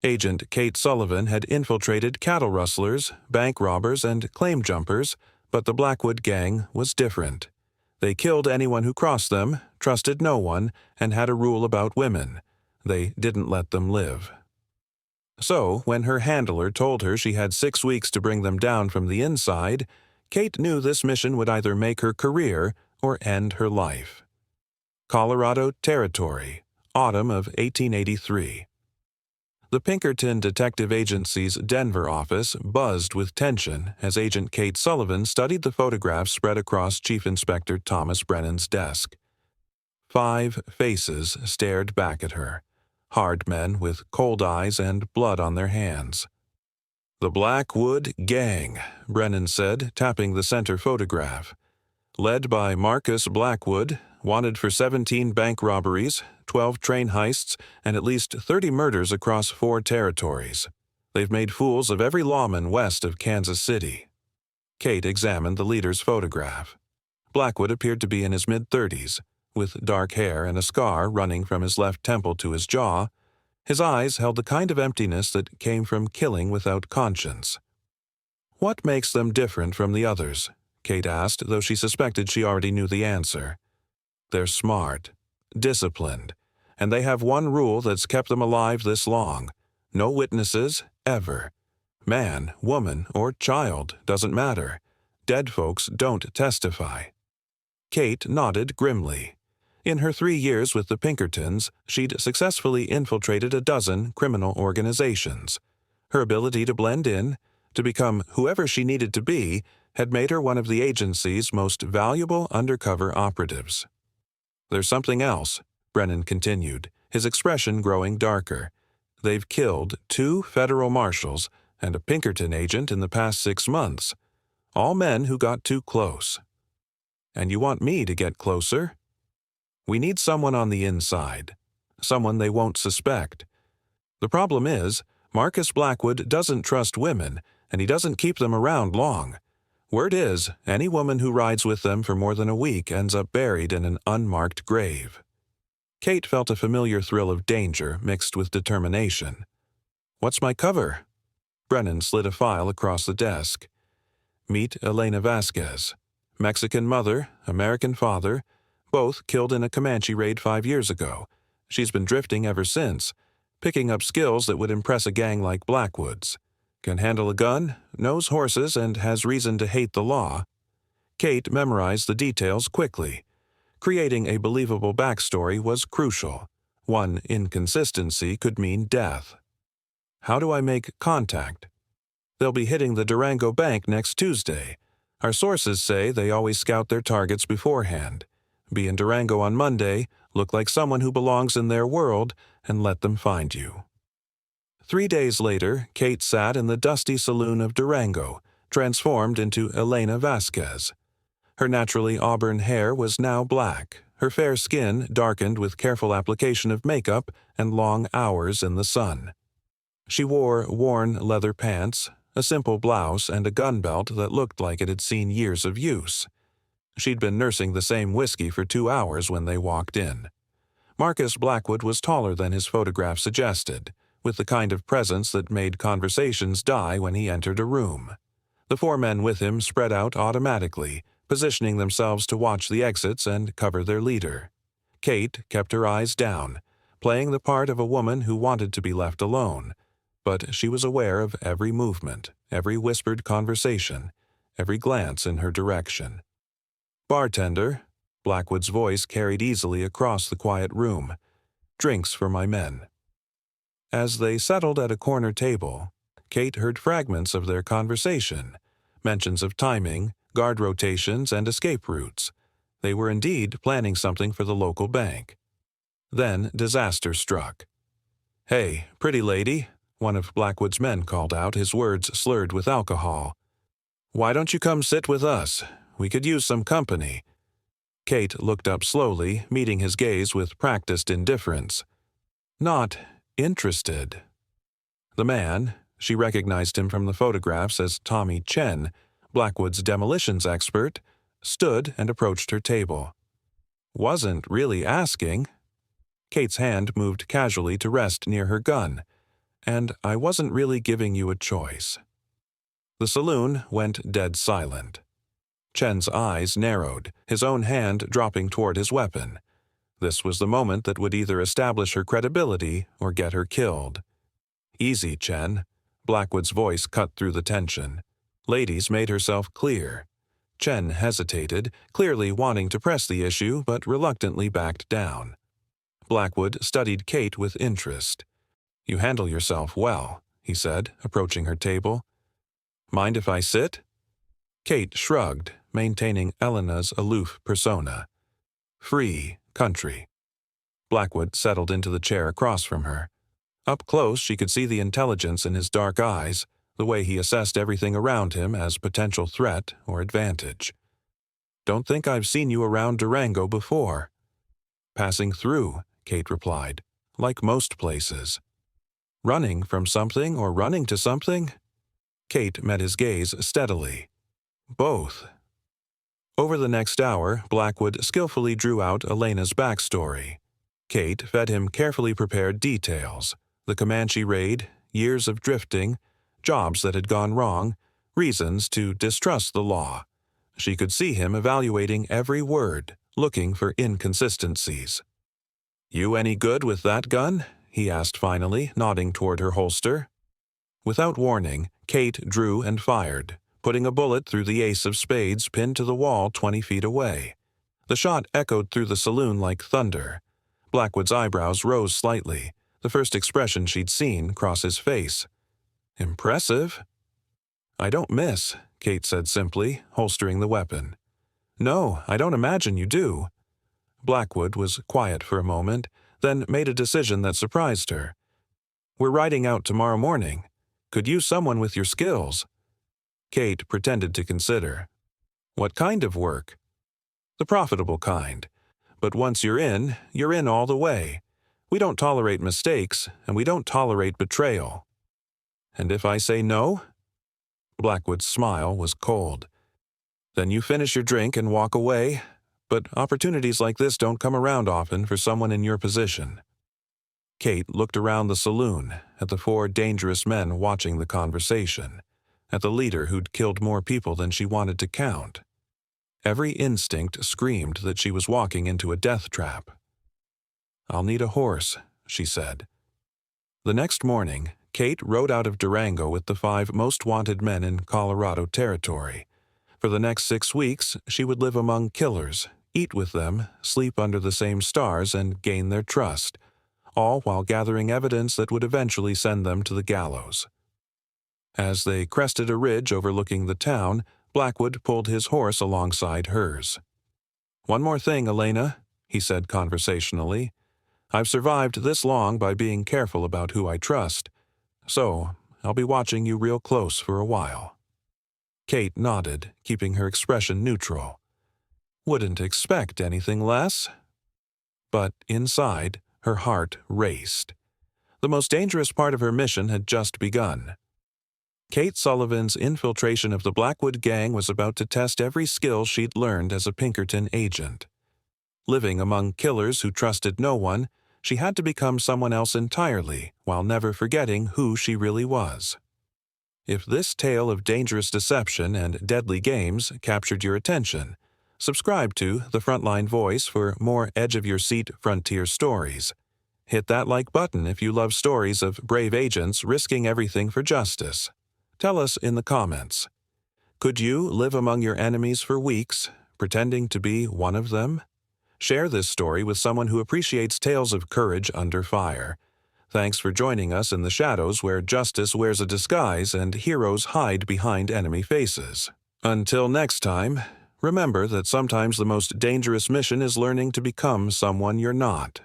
Agent Kate Sullivan had infiltrated cattle rustlers, bank robbers, and claim jumpers, but the Blackwood Gang was different. They killed anyone who crossed them, trusted no one, and had a rule about women. They didn't let them live. So, when her handler told her she had 6 weeks to bring them down from the inside, Kate knew this mission would either make her career or end her life. Colorado Territory, autumn of 1883. The Pinkerton Detective Agency's Denver office buzzed with tension as Agent Kate Sullivan studied the photographs spread across Chief Inspector Thomas Brennan's desk. 5 faces stared back at her, hard men with cold eyes and blood on their hands. "The Blackwood Gang," Brennan said, tapping the center photograph. "Led by Marcus Blackwood, wanted for 17 bank robberies, 12 train heists, and at least 30 murders across 4 territories. They've made fools of every lawman west of Kansas City." Kate examined the leader's photograph. Blackwood appeared to be in his mid-30s, with dark hair and a scar running from his left temple to his jaw. His eyes held the kind of emptiness that came from killing without conscience. "What makes them different from the others?" Kate asked, though she suspected she already knew the answer. "They're smart, disciplined, and they have one rule that's kept them alive this long. No witnesses, ever. Man, woman, or child, doesn't matter. Dead folks don't testify." Kate nodded grimly. In her 3 years with the Pinkertons, she'd successfully infiltrated a dozen criminal organizations. Her ability to blend in, to become whoever she needed to be, had made her one of the agency's most valuable undercover operatives. "There's something else," Brennan continued, his expression growing darker. "They've killed 2 federal marshals and a Pinkerton agent in the past 6 months. All men who got too close. And you want me to get closer? We need someone on the inside, someone they won't suspect. The problem is, Marcus Blackwood doesn't trust women, and he doesn't keep them around long. Word is, any woman who rides with them for more than a week ends up buried in an unmarked grave." Kate felt a familiar thrill of danger mixed with determination. "What's my cover?" Brennan slid a file across the desk. "Meet Elena Vasquez. Mexican mother, American father, both killed in a Comanche raid 5 years ago. She's been drifting ever since, picking up skills that would impress a gang like Blackwood's. Can handle a gun, knows horses, and has reason to hate the law." Kate memorized the details quickly. Creating a believable backstory was crucial. One inconsistency could mean death. "How do I make contact?" "They'll be hitting the Durango bank next Tuesday. Our sources say they always scout their targets beforehand. Be in Durango on Monday, look like someone who belongs in their world, and let them find you." 3 days later, Kate sat in the dusty saloon of Durango, transformed into Elena Vasquez. Her naturally auburn hair was now black, her fair skin darkened with careful application of makeup and long hours in the sun. She wore worn leather pants, a simple blouse, and a gun belt that looked like it had seen years of use. She'd been nursing the same whiskey for 2 hours when they walked in. Marcus Blackwood was taller than his photograph suggested, with the kind of presence that made conversations die when he entered a room. The 4 men with him spread out automatically, positioning themselves to watch the exits and cover their leader. Kate kept her eyes down, playing the part of a woman who wanted to be left alone, but she was aware of every movement, every whispered conversation, every glance in her direction. "Bartender," Blackwood's voice carried easily across the quiet room. "Drinks for my men." As they settled at a corner table, Kate heard fragments of their conversation, mentions of timing, guard rotations, and escape routes. They were indeed planning something for the local bank. Then disaster struck. "Hey, pretty lady," one of Blackwood's men called out, his words slurred with alcohol. "Why don't you come sit with us? We could use some company." Kate looked up slowly, meeting his gaze with practiced indifference. "Not interested." The man, she recognized him from the photographs as Tommy Chen, Blackwood's demolitions expert, stood and approached her table. "Wasn't really asking." Kate's hand moved casually to rest near her gun. and I wasn't really giving you a choice." The saloon went dead silent. Chen's eyes narrowed, his own hand dropping toward his weapon. This was the moment that would either establish her credibility or get her killed. "Easy, Chen." Blackwood's voice cut through the tension. Ladies made herself clear. Chen hesitated, clearly wanting to press the issue, but reluctantly backed down. Blackwood studied Kate with interest. "You handle yourself well," he said, approaching her table. "Mind if I sit?" Kate shrugged, maintaining Elena's aloof persona. Free country. Blackwood settled into the chair across from her. Up close, she could see the intelligence in his dark eyes, the way he assessed everything around him as potential threat or advantage. "Don't think I've seen you around Durango before." "Passing through," Kate replied, "like most places." "Running from something or running to something?" Kate met his gaze steadily. "Both." Over the next hour, Blackwood skillfully drew out Elena's backstory. Kate fed him carefully prepared details: the Comanche raid, years of drifting, jobs that had gone wrong, reasons to distrust the law. She could see him evaluating every word, looking for inconsistencies. "You any good with that gun?" he asked finally, nodding toward her holster. Without warning, Kate drew and fired, putting a bullet through the ace of spades pinned to the wall 20 feet away. The shot echoed through the saloon like thunder. Blackwood's eyebrows rose slightly, the first expression she'd seen cross his face. "Impressive." "I don't miss," Kate said simply, holstering the weapon. "No, I don't imagine you do." Blackwood was quiet for a moment, then made a decision that surprised her. "We're riding out tomorrow morning. Could use someone with your skills." Kate pretended to consider. "What kind of work?" "The profitable kind. But once you're in all the way. We don't tolerate mistakes, and we don't tolerate betrayal." "And if I say no?" Blackwood's smile was cold. "Then you finish your drink and walk away. But opportunities like this don't come around often for someone in your position." Kate looked around the saloon, at the 4 dangerous men watching the conversation, at the leader who'd killed more people than she wanted to count. Every instinct screamed that she was walking into a death trap. "I'll need a horse," she said. The next morning, Kate rode out of Durango with the 5 most wanted men in Colorado Territory. For the next 6 weeks, she would live among killers, eat with them, sleep under the same stars, and gain their trust, all while gathering evidence that would eventually send them to the gallows. As they crested a ridge overlooking the town, Blackwood pulled his horse alongside hers. "One more thing, Elena," he said conversationally. "I've survived this long by being careful about who I trust, so I'll be watching you real close for a while." Kate nodded, keeping her expression neutral. "Wouldn't expect anything less." But inside, her heart raced. The most dangerous part of her mission had just begun. Kate Sullivan's infiltration of the Blackwood Gang was about to test every skill she'd learned as a Pinkerton agent. Living among killers who trusted no one, she had to become someone else entirely while never forgetting who she really was. If this tale of dangerous deception and deadly games captured your attention, subscribe to The Frontline Voice for more edge-of-your-seat frontier stories. Hit that like button if you love stories of brave agents risking everything for justice. Tell us in the comments. Could you live among your enemies for weeks, pretending to be one of them? Share this story with someone who appreciates tales of courage under fire. Thanks for joining us in the shadows where justice wears a disguise and heroes hide behind enemy faces. Until next time, remember that sometimes the most dangerous mission is learning to become someone you're not.